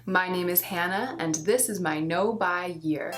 My name is Hannah, and this is my no-buy year.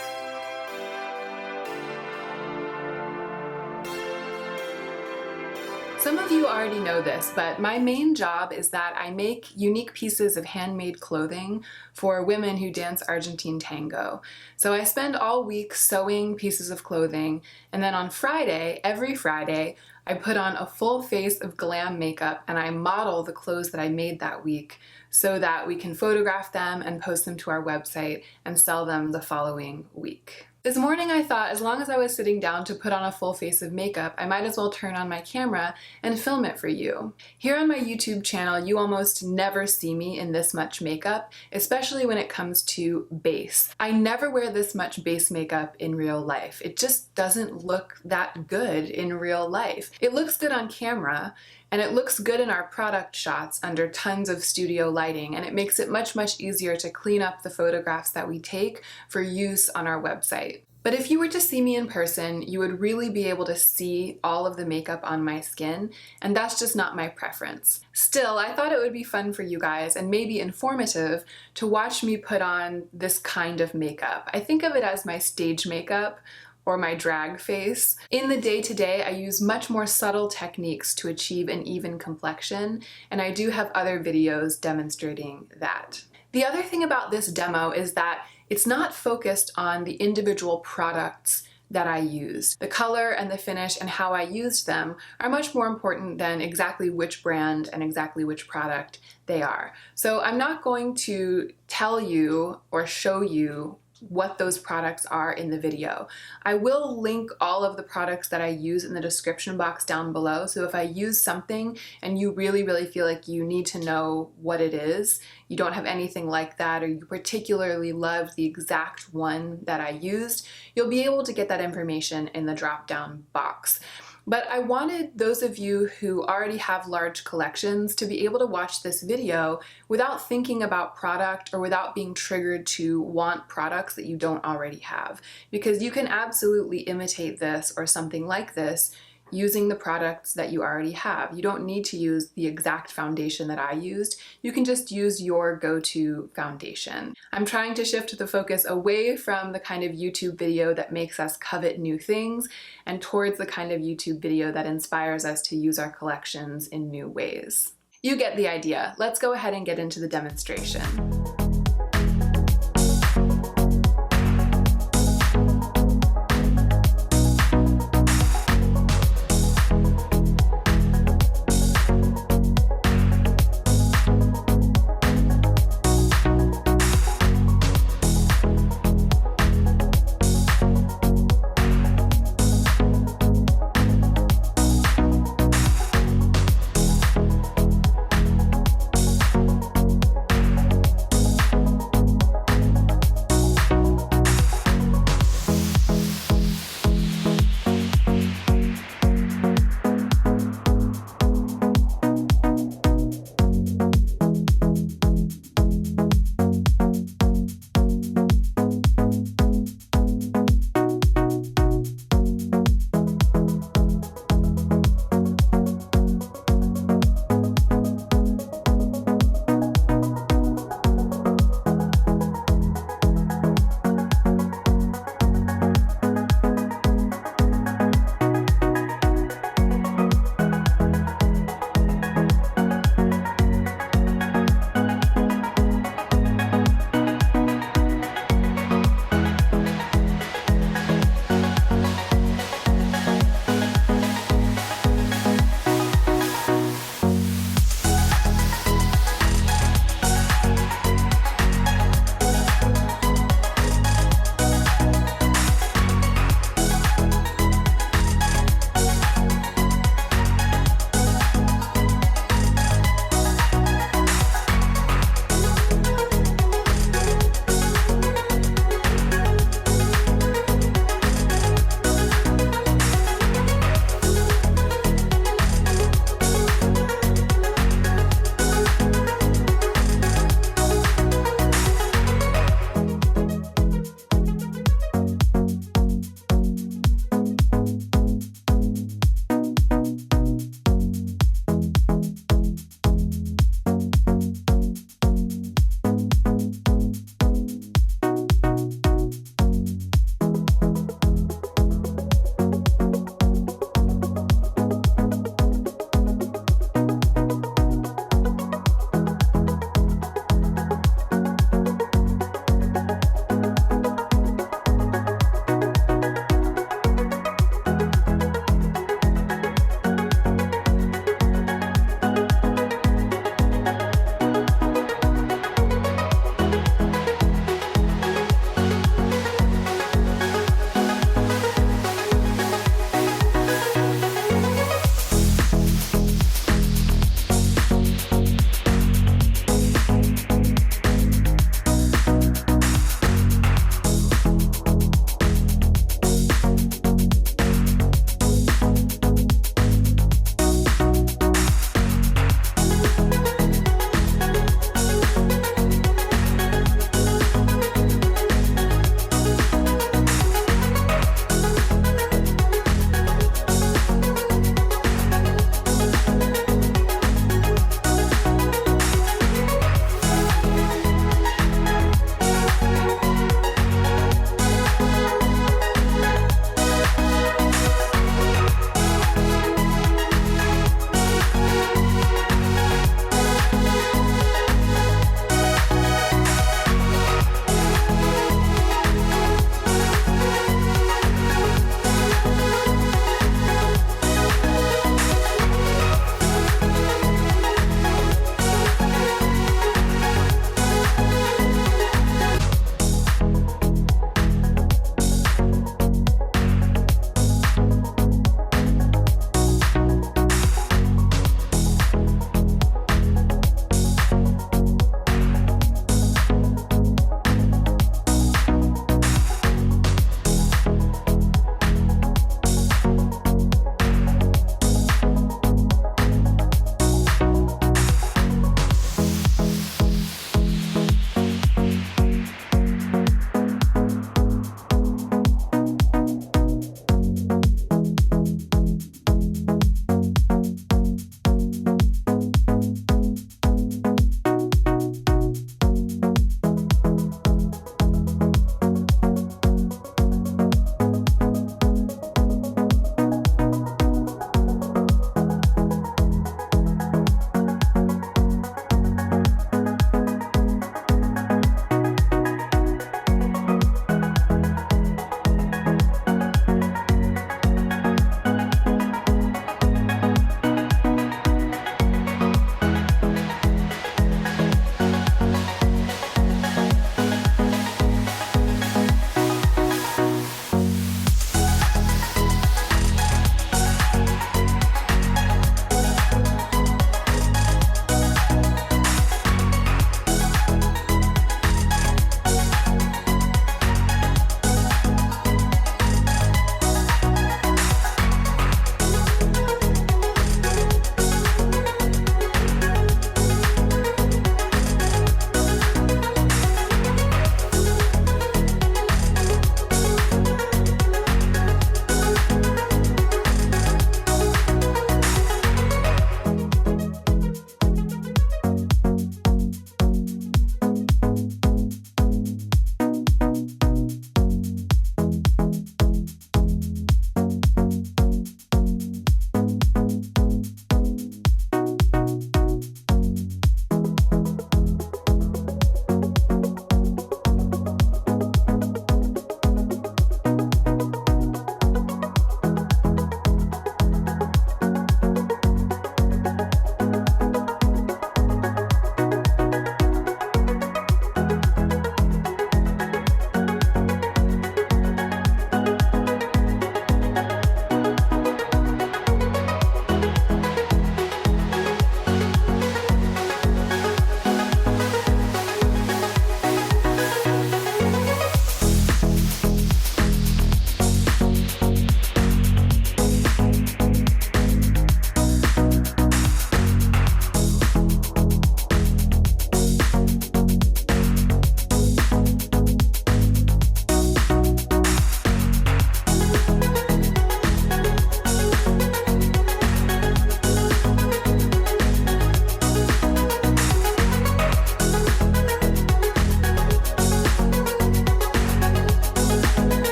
Some of you already know this, but my main job is that I make unique pieces of handmade clothing for women who dance Argentine tango. So I spend all week sewing pieces of clothing, and then on Friday, every Friday, I put on a full face of glam makeup and I model the clothes that I made that week so that we can photograph them and post them to our website and sell them the following week. This morning I thought as long as I was sitting down to put on a full face of makeup, I might as well turn on my camera and film it for you. Here on my YouTube channel, you almost never see me in this much makeup, especially when it comes to base. I never wear this much base makeup in real life. It just doesn't look that good in real life. It looks good on camera, and it looks good in our product shots under tons of studio lighting, and it makes it much easier to clean up the photographs that we take for use on our website. But if you were to see me in person, you would really be able to see all of the makeup on my skin, and that's just not my preference. Still, I thought it would be fun for you guys and maybe informative to watch me put on this kind of makeup. I think of it as my stage makeup, or my drag face. In the day-to-day, I use much more subtle techniques to achieve an even complexion, and I do have other videos demonstrating that. The other thing about this demo is that it's not focused on the individual products that I used. The color and the finish and how I used them are much more important than exactly which brand and exactly which product they are. So I'm not going to tell you or show you what those products are in the video. I will link all of the products that I use in the description box down below, so if I use something and you really feel like you need to know what it is, you don't have anything like that, or you particularly love the exact one that I used, you'll be able to get that information in the drop-down box. But I wanted those of you who already have large collections to be able to watch this video without thinking about product or without being triggered to want products that you don't already have. Because you can absolutely imitate this or something like this using the products that you already have. You don't need to use the exact foundation that I used. You can just use your go-to foundation. I'm trying to shift the focus away from the kind of YouTube video that makes us covet new things and towards the kind of YouTube video that inspires us to use our collections in new ways. You get the idea. Let's go ahead and get into the demonstration.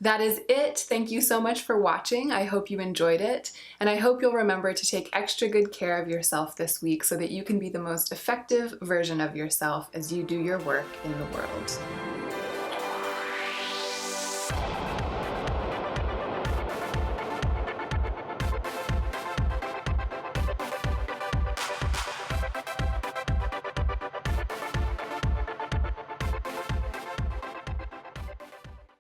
That is it. Thank you so much for watching. I hope you enjoyed it, and I hope you'll remember to take extra good care of yourself this week so that you can be the most effective version of yourself as you do your work in the world.